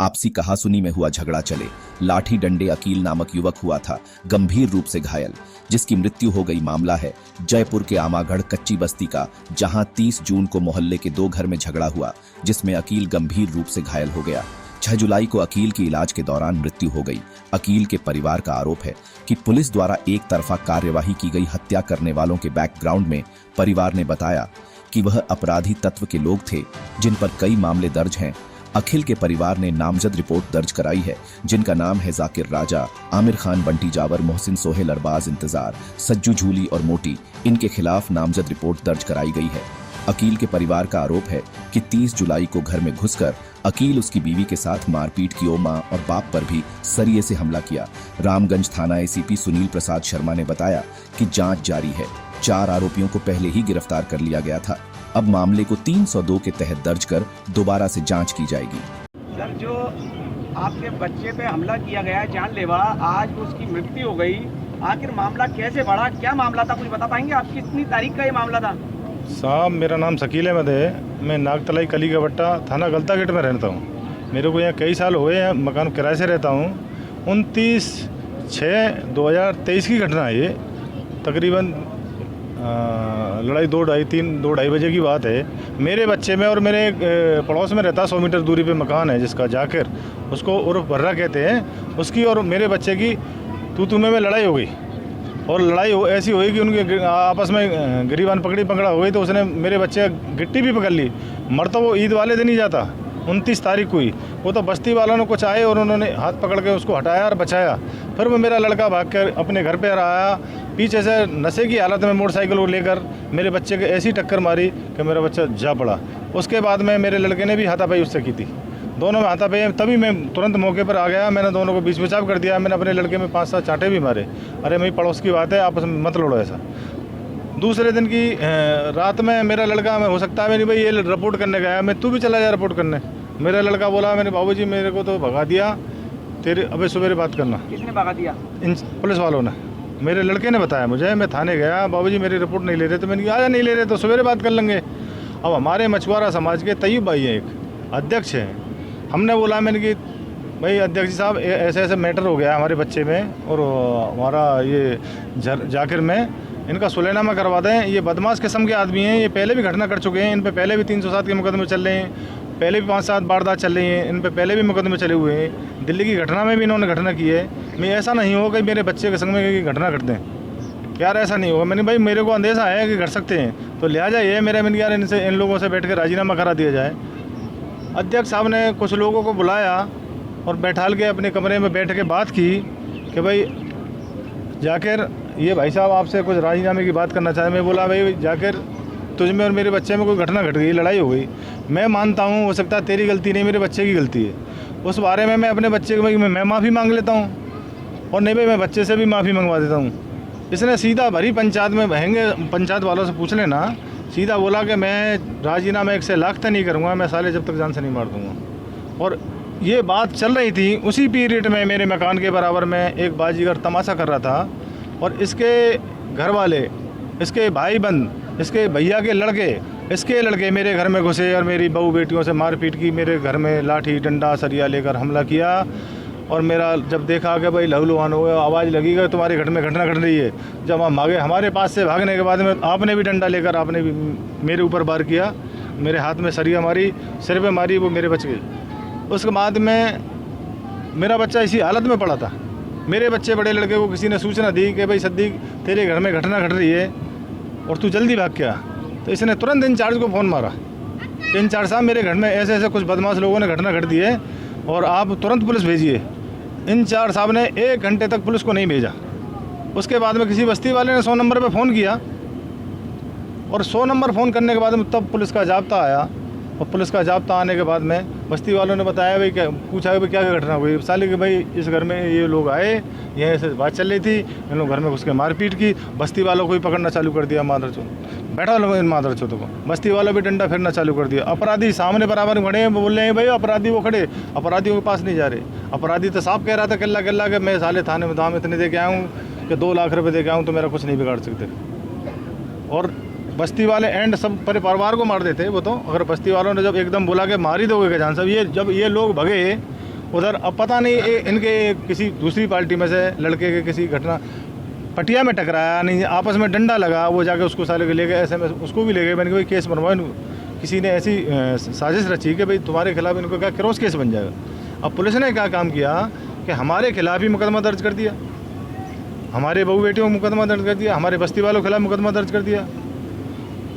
आपसी कहासुनी में हुआ झगड़ा चले। लाठी डंडे अकील नामक युवक हुआ था गंभीर रूप से घायल, जिसकी मृत्यु हो गई। मामला है जयपुर के आमागढ़ कच्ची बस्ती का, जहां 30 जून को मोहल्ले के 2 घर में झगड़ा हुआ, जिसमें अकील गंभीर रूप से घायल हो गया। 6 जुलाई को अकील की इलाज के दौरान मृत्यु हो गई। अकील के परिवार का आरोप है कि पुलिस द्वारा एक तरफा कार्यवाही की गई। हत्या करने वालों के बैकग्राउंड में परिवार ने बताया कि वह अपराधी तत्व के लोग थे, जिन पर कई मामले दर्ज हैं। अखिल के परिवार ने नामजद रिपोर्ट दर्ज कराई है, जिनका नाम है जाकिर राजा, आमिर खान, बंटी जावर, मोहसिन सोहेल, अरबाज इंतजार, सज्जू झूली और मोटी। इनके खिलाफ नामजद रिपोर्ट दर्ज कराई गई है। अकील के परिवार का आरोप है कि 30 जुलाई को घर में घुसकर अकील उसकी बीवी के साथ मारपीट की। मां और बाप पर भी सरिये से हमला किया। रामगंज थाना एसीपी सुनील प्रसाद शर्मा ने बताया कि जांच जारी है। 4 आरोपियों को पहले ही गिरफ्तार कर लिया गया था। अब मामले को 302 के तहत दर्ज कर दोबारा से जांच की जाएगी। सर, जो आपके बच्चे पे हमला किया गया जानलेवा, आज उसकी मृत्यु हो गई, आखिर मामला कैसे बढ़ा? क्या मामला था, कुछ बता पाएंगे? आप कितनी तारीख का ये मामला था? साहब, मेरा नाम शकील अहमद है। मैं नागतलाई कली का बट्टा थाना गलता गेट में रहता हूँ। मेरे को यहाँ कई साल हुए हैं, मकान किराए से रहता हूँ। 29/6/2023 की घटना है ये। तकरीबन लड़ाई 2-2:30 बजे की बात है। मेरे बच्चे में और मेरे पड़ोस में रहता 100 मीटर दूरी पे मकान है, जिसका जाकिर, उसको उर्फ बर्रा कहते हैं। उसकी और मेरे बच्चे की तू में लड़ाई हो गई, और लड़ाई ऐसी हुई कि उनके आपस में गिरीबान पकड़ा हो गई। तो उसने मेरे बच्चे गिट्टी भी पकड़ ली। मर तो वो ईद वाले दिन ही जाता, 29 तारीख को ही। वो तो बस्ती वालों ने कुछ आए और उन्होंने हाथ पकड़ के उसको हटाया और बचाया। फिर वो मेरा लड़का भाग कर अपने घर पर आया, पीछे से नशे की हालत में मोटरसाइकिल को लेकर मेरे बच्चे को ऐसी टक्कर मारी कि मेरा बच्चा जा पड़ा। उसके बाद में मेरे लड़के ने भी हाथापाई उससे की थी। दोनों में हाथापाई, तभी मैं तुरंत मौके पर आ गया। मैंने दोनों को बीच बचाव कर दिया। मैंने अपने लड़के में 5-7 चांटे भी मारे। अरे मेरी पड़ोस की बात है, आपस में मत लड़ो ऐसा। दूसरे दिन की रात में मेरा लड़का, मैं हो सकता है मेरी भाई ये रिपोर्ट करने गया, मैं तू भी चला जा रिपोर्ट करने। मेरा लड़का बोला, मेरे बाबूजी मेरे को तो भगा दिया, तेरे अबे सवेरे बात करना। किसने भगा दिया? इन पुलिस वालों ने। मेरे लड़के ने बताया मुझे। मैं थाने गया, बाबूजी मेरी रिपोर्ट नहीं ले रहे। तो मैंने कहा, नहीं ले रहे तो सवेरे बात कर लेंगे। अब हमारे मछुआरा समाज के तैयब भाई हैं, एक अध्यक्ष हैं। हमने बोला, मैंने कि भाई अध्यक्ष जी साहब, ऐसे ऐसे मैटर हो गया हमारे बच्चे में और हमारा ये जाकिर में, इनका सुलहनामा करवा दें। ये बदमाश किस्म के आदमी हैं, ये पहले भी घटना कर चुके हैं। इन पे पहले भी 307 के मुकदमे चल रहे हैं, पहले भी 5-7 वारदात चल रही हैं। इन पे पहले भी मुकदमे चले हुए हैं। दिल्ली की घटना में भी इन्होंने घटना की है। मैं ऐसा नहीं होगा कि मेरे बच्चे के संग में घटना घट दें, यार ऐसा नहीं होगा। मैंने भाई मेरे को अंदेशा है कि घट सकते हैं, तो लिहाजा ये मैंने यार इनसे, इन लोगों से बैठ कर राजीनामा करा दिया जाए। अध्यक्ष साहब ने कुछ लोगों को बुलाया और बैठाल के अपने कमरे में बैठ के बात की कि भाई जाकिर, ये भाई साहब आपसे कुछ राजीनामे की बात करना चाहे। मैं बोला, भाई जाकिर, तुझ में और मेरे बच्चे में कोई घटना घट गई, लड़ाई हो गई, मैं मानता हूँ, हो सकता है तेरी गलती नहीं, मेरे बच्चे की गलती है। उस बारे में मैं अपने बच्चे को मैं माफ़ी मांग लेता हूँ, और नहीं भाई मैं बच्चे से भी माफ़ी मंगवा देता हूँ। इसने सीधा भरी पंचायत में बहेंगे, पंचायत वालों से पूछ लेना, सीधा बोला कि मैं राजीनामा 1 से लाख तक नहीं करूँगा, मैं साले जब तक जान से नहीं मार दूँगा। और ये बात चल रही थी, उसी पीरियड में मेरे मकान के बराबर में एक बाजीगर तमाशा कर रहा था, और इसके घर वाले, इसके भाई बंद, इसके भैया के लड़के, इसके लड़के मेरे घर में घुसे और मेरी बहू बेटियों से मारपीट की। मेरे घर में लाठी डंडा सरिया लेकर हमला किया। और मेरा जब देखा कि भाई लहूलुहान हो गया, आवाज़ लगी कि तुम्हारे घर में घटना घट रही है, जब हम भागे, हमारे पास से भागने के बाद में आपने भी डंडा लेकर आपने भी मेरे ऊपर वार किया। मेरे हाथ में सरिया मारी, सिर पे मारी, वो मेरे बच गई। उसके बाद में मेरा बच्चा इसी हालत में पड़ा था। मेरे बच्चे बड़े लड़के को किसी ने सूचना दी कि भाई सद्दीक, तेरे घर में घटना घट रही है और तू जल्दी भाग के आ। तो इसने तुरंत इंचार्ज को फ़ोन मारा, इंचार्ज साहब मेरे घर में ऐसे ऐसे कुछ बदमाश लोगों ने घटना घट दी है और आप तुरंत पुलिस भेजिए। इंचार्ज साहब ने 1 घंटे तक पुलिस को नहीं भेजा। उसके बाद में किसी बस्ती वाले ने 100 नंबर पे फ़ोन किया, और 100 नंबर फ़ोन करने के बाद में तब पुलिस का जाब्ता आया। और पुलिस का जाब्ता आने के बाद में बस्ती वालों ने बताया, भाई क्या पूछा, भाई क्या क्या घटना हुई। साले कि भाई इस घर में ये लोग आए, यहीं से बात चल रही थी, इन लोग घर में घुस के मारपीट की। बस्ती वालों को भी पकड़ना चालू कर दिया, मादरचोद बैठा लोग, इन मादरचोदों को बस्ती वालों भी डंडा फेरना चालू कर दिया। अपराधी सामने बराबर खड़े हैं, बोल रहे हैं भाई अपराधी वो खड़े, अपराधियों के पास नहीं जा रहे। अपराधी तो साफ कह रहा था किल्ला किल्ला के, मैं साले थाने में दाम इतने दे के आया हूँ कि 2 लाख रुपये दे के आया हूँ, तो मेरा कुछ नहीं बिगाड़ सकते। और बस्ती वाले एंड सब पूरे परिवार को मार देते वो तो। अगर बस्ती वालों ने जब एकदम बोला कि मार ही दोगे क्या जान साहब, ये जब ये लोग भगे उधर अब पता नहीं इनके किसी दूसरी पार्टी में से लड़के के किसी घटना पटिया में टकराया, नहीं आपस में डंडा लगा, वो जाके उसको साले को ले गए, SMS उसको भी ले गए। मैंने कहा भाई केस बनवाओ, किसी ने ऐसी साजिश रची कि भाई तुम्हारे खिलाफ इनको क्या क्रॉस केस बन जाएगा। अब पुलिस ने क्या काम किया कि हमारे खिलाफ ही मुकदमा दर्ज कर दिया, हमारे बहू बेटियों को मुकदमा दर्ज कर दिया, हमारे बस्ती वालों के खिलाफ मुकदमा दर्ज कर दिया।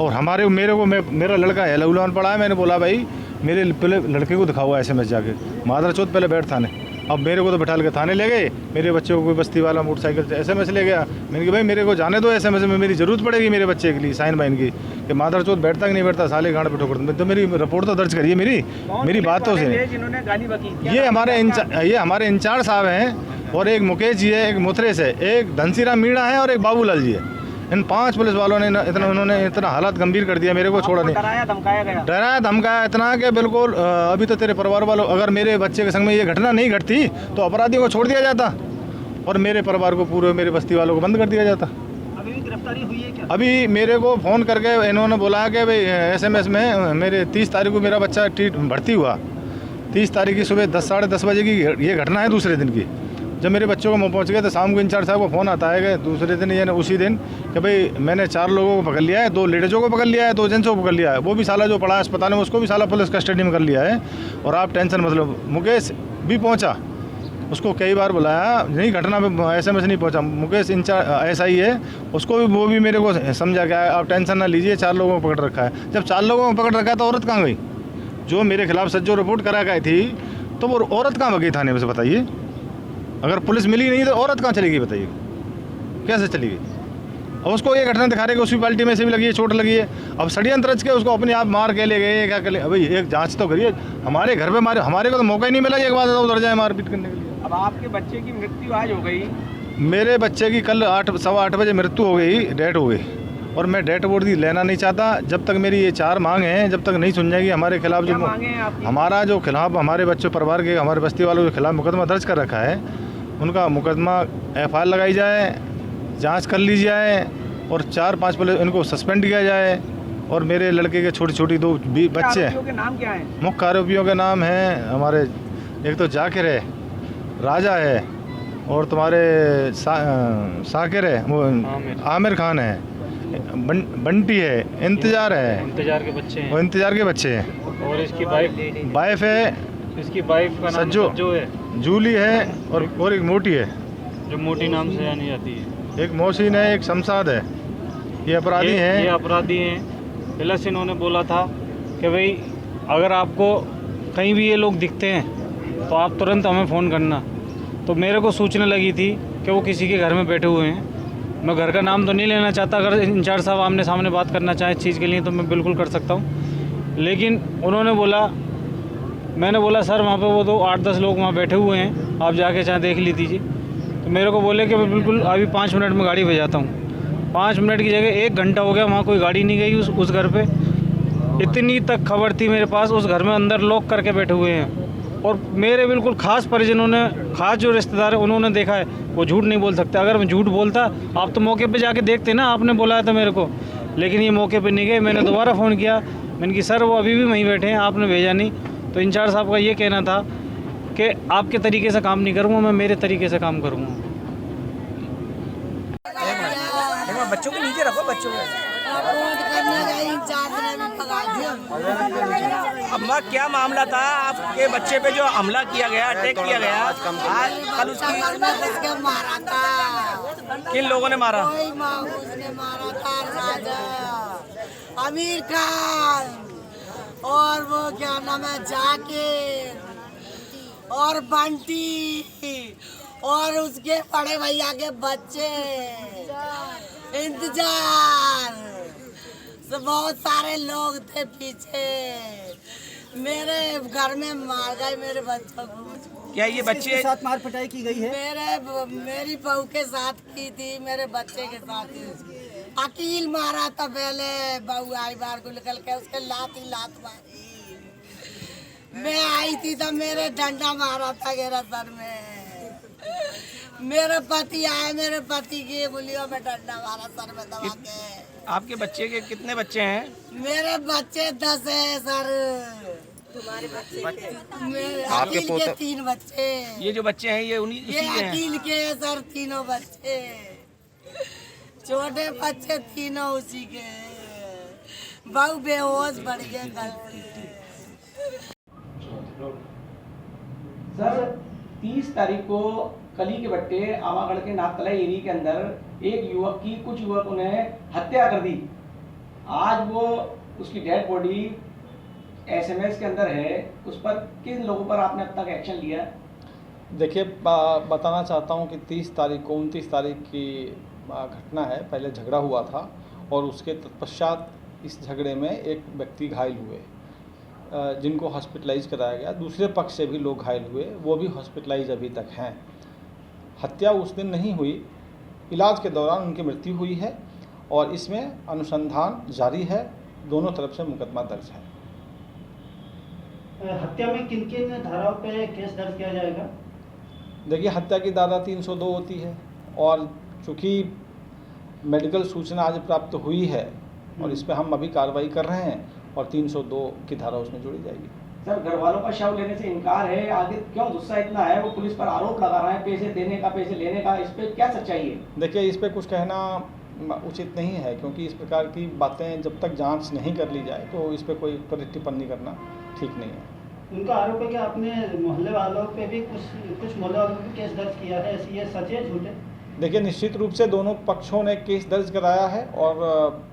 और मेरा लड़का है लहूलान पड़ा है, मैंने बोला भाई मेरे पहले लड़के को दिखाओ SMS जाके, मादर चौथ पहले बैठ थाने। अब मेरे को तो बैठा के थाने ले गए, मेरे बच्चे को कोई बस्ती वाला मोटरसाइकिल से SMS ले गया। मैंने कहा भाई मेरे को जाने दो, SMS में मेरी ज़रूरत पड़ेगी मेरे बच्चे के लिए, साइन बाइन की, कि मादर चौथ बैठता कि नहीं बैठता, साले गांड पे ठोकर तो मेरी रिपोर्ट तो दर्ज करिए मेरी बातों से। जिन्होंने गाली बकी, ये हमारे इंचार्ज साहब हैं, और एक मुकेश जी है, एक मुथरेस है, एक धनसीराम मीणा है और एक बाबूलाल जी है। इन 5 पुलिस वालों ने उन्होंने इतना हालात गंभीर कर दिया, मेरे को छोड़ा नहीं, डराया धमकाया इतना कि बिल्कुल अभी तो तेरे परिवार वालों, अगर मेरे बच्चे के संग में ये घटना नहीं घटती तो अपराधियों को छोड़ दिया जाता और मेरे परिवार को, पूरे मेरे बस्ती वालों को बंद कर दिया जाता। अभी भी गिरफ्तारी हुई है क्या? अभी मेरे को फ़ोन करके इन्होंने बोला कि भाई SMS में मेरे 30 तारीख को मेरा बच्चा भर्ती हुआ, 30 तारीख की सुबह 10 साढ़े 10 बजे की ये घटना है। दूसरे दिन की जब मेरे बच्चों को पहुंच गए तो शाम को इंचार्ज साहब को फ़ोन आता है कि दूसरे दिन यानी उसी दिन कि भाई मैंने 4 लोगों को पकड़ लिया है, 2 लेडीज़ों को पकड़ लिया है, 2 जेंट्सों को पकड़ लिया है, वो भी साला जो पड़ा है अस्पताल में उसको भी साला पुलिस कस्टडी में कर लिया है। और आप टेंशन मतलब, मुकेश भी पहुंचा, उसको कई बार बुलाया, नहीं घटना पे SMS नहीं पहुंचा। मुकेश इंचार्ज SI है, उसको भी वो भी मेरे को समझा गया आप टेंशन ना लीजिए, 4 लोगों को पकड़ रखा है। जब 4 लोगों को पकड़ रखा है तो औरत कहाँ गई? जो मेरे खिलाफ सज्जो रिपोर्ट करा गई थी तो वो औरत कहाँ गई थाने में से बताइए? अगर पुलिस मिली नहीं तो औरत कहाँ चली गई बताइए, कैसे चली गई? और उसको ये घटना दिखा रहे कि उसकी पार्टी में से भी लगी है, चोट लगी है। अब षड्यंत्र रच के उसको अपने आप मार के ले गए, क्या कर ले? भाई एक जांच तो करिए, हमारे घर पे मारे, हमारे को तो मौका ही नहीं मिला एक बात उधर जाए मारपीट करने के लिए। अब आपके बच्चे की मृत्यु आज हो गई? मेरे बच्चे की कल 8-8:15 बजे मृत्यु हो गई, डेथ हो गई, और मैं डेथ बोर्ड लेना नहीं चाहता जब तक मेरी ये 4 मांग हैं, जब तक नहीं सुन जाएगी हमारे खिलाफ। जो हमारा जो खिलाफ हमारे बच्चों परिवार के, हमारे बस्ती वालों के खिलाफ मुकदमा दर्ज कर रखा है, उनका मुकदमा FIR लगाई जाए, जांच कर ली जाए, और 4-5 पुलिस इनको सस्पेंड किया जाए। और मेरे लड़के के छोटी 2 बच्चे हैं। के नाम क्या हैं? मुख्य आरोपियों के नाम हैं हमारे, एक तो जाकिर है, राजा है, और तुम्हारे साकिर है, वो आमिर खान है, बंटी है, इंतजार है, इंतजार के बच्चे हैं, वो इंतजार के बच्चे हैं। और इसकी वाइफ है, इसकी वाइफ का नाम सज्जो है, जूली है, और एक मोटी है जो मोटी नाम से जानी जाती है। एक मोहसिन है, एक शमशाद है। ये अपराधी हैं। ये अपराधी हैं। प्लस इन्होंने बोला था कि भाई अगर आपको कहीं भी ये लोग दिखते हैं तो आप तुरंत हमें फ़ोन करना। तो मेरे को सूचना लगी थी कि वो किसी के घर में बैठे हुए हैं। मैं घर का नाम तो नहीं लेना चाहता, अगर इंचार्ज साहब आमने सामने बात करना चाहें इस चीज़ के लिए तो मैं बिल्कुल कर सकता हूँ। लेकिन उन्होंने बोला, मैंने बोला सर वहाँ पे वो तो 8-10 लोग वहाँ बैठे हुए हैं, आप जाके चाहे देख लीजिए। तो मेरे को बोले कि मैं बिल्कुल अभी 5 मिनट में गाड़ी भेजाता हूँ। 5 मिनट की जगह 1 घंटा हो गया, वहाँ कोई गाड़ी नहीं गई उस घर पे। इतनी तक खबर थी मेरे पास, उस घर में अंदर लॉक करके बैठे हुए हैं। और मेरे बिल्कुल ख़ास परिजनों ने, ख़ास जो रिश्तेदार है उन्होंने देखा है, वो झूठ नहीं बोल सकते। अगर मैं झूठ बोलता आप तो मौके पे जाके देखते ना, आपने बुलाया था मेरे को, लेकिन ये मौके पे नहीं गए। मैंने दोबारा फ़ोन किया, मैंने कि सर वो अभी भी वहीं बैठे हैं, आपने भेजा नहीं। तो इंचार्ज साहब का ये कहना था कि आपके तरीके से काम नहीं करूँगा, मैं मेरे तरीके से काम करूँगा। बच्चों को नीचे रखो, बच्चों को। अम्मा क्या मामला था? आपके बच्चे पे जो हमला किया गया, अटैक किया गया, आज कल उसकी मारा था। किन लोगों ने मारा? उसने मारा था राजा आमिर खान, और वो क्या नाम है, जाकिर और बंटी, और उसके बड़े भैया के बच्चे, इंतजार से बहुत सारे लोग थे पीछे। मेरे घर में मार गए मेरे बच्चों को। क्या ये बच्चे के साथ मार पिटाई की गई है? मेरी बहू के साथ की थी, मेरे बच्चे के साथ। अकील मारा था पहले, बहू आई बार को निकल के उसके लात मारी। मैं आई थी तो मेरे डंडा मारा था मेरा सर में। मेरे पति आए, मेरे पति की गुलियों में डंडा मारा सर में दबा के। आपके बच्चे के कितने बच्चे हैं? मेरे बच्चे 10 है सर। तुम्हारे बच्चे मेरे आपके अकील के 3 बच्चे। ये जो बच्चे हैं ये उन्हीं ये उसी के हैं। अकील के हैं सर, तीनों बच्चे, छोटे बच्चे तीनों उसी के हैं। बहू बेहोश पड़ गए कल से। सर 30 तारीख को कली के बट्टे आवागढ़ के नागतला एरिया के अंदर एक युवक की कुछ युवकों ने हत्या कर दी। आज वो उसकी डेड बॉडी एसएमएस के अंदर है, उस पर किन लोगों पर आपने अब तक एक्शन लिया? देखिए, बताना चाहता हूँ कि 30 तारीख को 29 तारीख की घटना है। पहले झगड़ा हुआ था और उसके तत्पश्चात इस झगड़े में एक व्यक्ति घायल हुए, जिनको हॉस्पिटलाइज कराया गया। दूसरे पक्ष से भी लोग घायल हुए, वो भी हॉस्पिटलाइज अभी तक हैं। हत्या उस दिन नहीं हुई, इलाज के दौरान उनकी मृत्यु हुई है और इसमें अनुसंधान जारी है। दोनों तरफ से मुकदमा दर्ज है। हत्या में किन किन धाराओं पे केस दर्ज किया जाएगा? देखिए, हत्या की धारा 302 होती है और चूँकि मेडिकल सूचना आज प्राप्त हुई है और इस पर हम अभी कार्रवाई कर रहे हैं और 302 की धारा उसमें जोड़ी जाएगी। सर घर वालों का शव लेने से इनकार है, आगे क्यों गुस्सा इतना है? वो पुलिस पर आरोप लगा रहे हैं पैसे देने का, पैसे लेने का, इस पे क्या सच्चाई है? देखिए, इस पे कुछ कहना उचित नहीं है, क्योंकि इस प्रकार की बातें जब तक जांच नहीं कर ली जाए तो इस पे कोई त्वरित टिप्पणी करना ठीक नहीं है। उनका आरोप है कि आपने मोहल्ले वालों पे भी कुछ मोहल्ले वालों पे केस दर्ज किया है, ये सच है झूठ है? देखिए, निश्चित रूप से दोनों पक्षों ने केस दर्ज कराया है और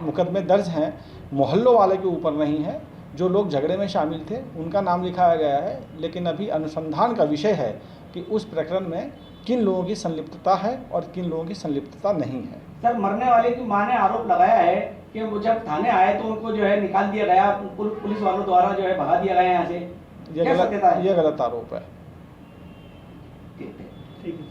मुकदमे दर्ज हैं। मोहल्लों वाले के ऊपर नहीं है, जो लोग झगड़े में शामिल थे उनका नाम लिखाया गया है, लेकिन अभी अनुसंधान का विषय है कि उस प्रकरण में किन लोगों की संलिप्तता है और किन लोगों की संलिप्तता नहीं है। सर मरने वाले की मां ने आरोप लगाया है कि वो जब थाने आए तो उनको जो है निकाल दिया गया, पुलिस वालों द्वारा जो है भगा दिया गया यहाँ से। क्या सत्यता है? ये गलत आरोप है। ठीक है। ठीक है।